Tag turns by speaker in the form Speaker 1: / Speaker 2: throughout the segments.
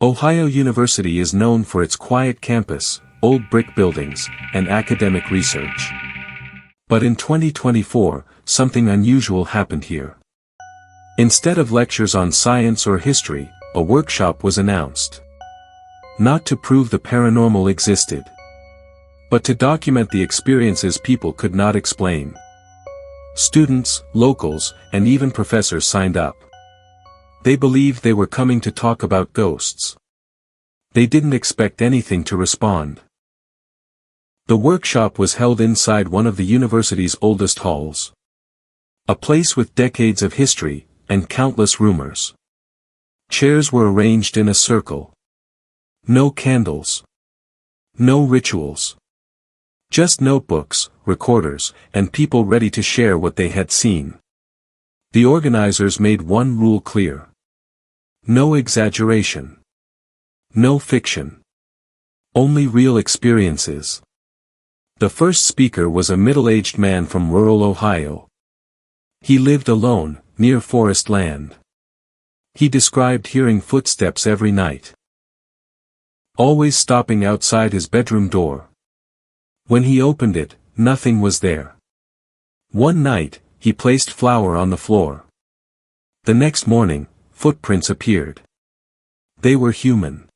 Speaker 1: Ohio University is known for its quiet campus, old brick buildings, and academic research. But in 2024, something unusual happened here. Instead of lectures on science or history, a workshop was announced. Not to prove the paranormal existed, but to document the experiences people could not explain. Students, locals, and even professors signed up. They believed they were coming to talk about ghosts. They didn't expect anything to respond. The workshop was held inside one of the university's oldest halls. A place with decades of history, and countless rumors. Chairs were arranged in a circle. No candles. No rituals. Just notebooks, recorders, and people ready to share what they had seen. The organizers made one rule clear. No exaggeration. No fiction. Only real experiences. The first speaker was a middle-aged man from rural Ohio. He lived alone, near forest land. He described hearing footsteps every night. Always stopping outside his bedroom door. When he opened it, nothing was there. One night, he placed flour on the floor. The next morning, footprints appeared. They were human.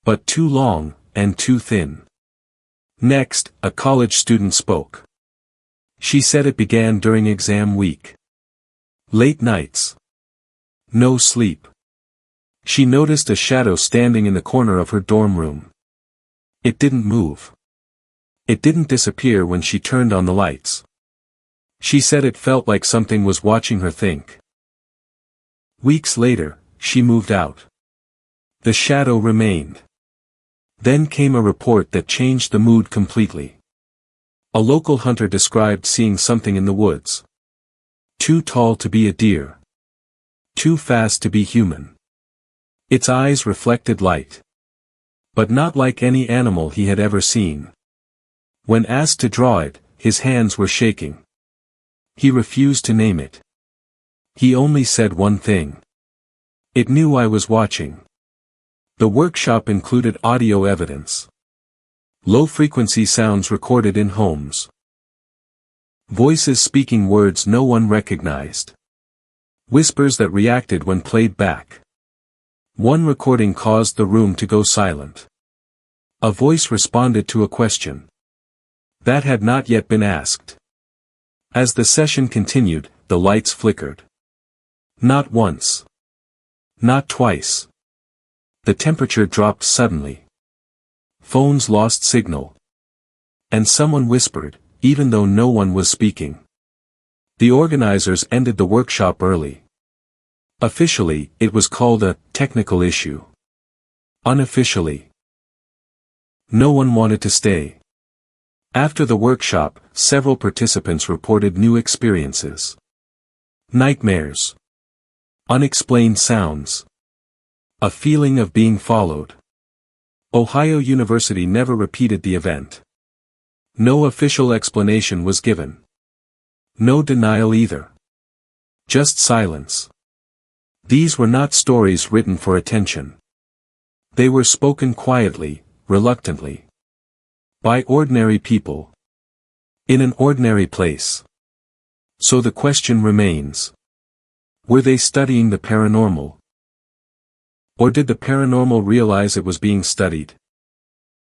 Speaker 1: But too long, and too thin. Next, a college student spoke. She said it began during exam week. Late nights. No sleep. She noticed a shadow standing in the corner of her dorm room. It didn't move. It didn't disappear when she turned on the lights. She said it felt like something was watching her think. Weeks later, she moved out. The shadow remained. Then came a report that changed the mood completely. A local hunter described seeing something in the woods. Too tall to be a deer. Too fast to be human. Its eyes reflected light. But not like any animal he had ever seen. When asked to draw it, his hands were shaking. He refused to name it. He only said one thing. It knew I was watching. The workshop included audio evidence. Low-frequency sounds recorded in homes. Voices speaking words no one recognized. Whispers that reacted when played back. One recording caused the room to go silent. A voice responded to a question that had not yet been asked. As the session continued, the lights flickered. Not once. Not twice. The temperature dropped suddenly. Phones lost signal. And someone whispered, even though no one was speaking. The organizers ended the workshop early. Officially, it was called a technical issue. Unofficially, no one wanted to stay. After the workshop, several participants reported new experiences. Nightmares. Unexplained sounds. A feeling of being followed. Ohio University never repeated the event. No official explanation was given. No denial either. Just silence. These were not stories written for attention. They were spoken quietly, reluctantly. By ordinary people. In an ordinary place. So the question remains. Were they studying the paranormal? Or did the paranormal realize it was being studied?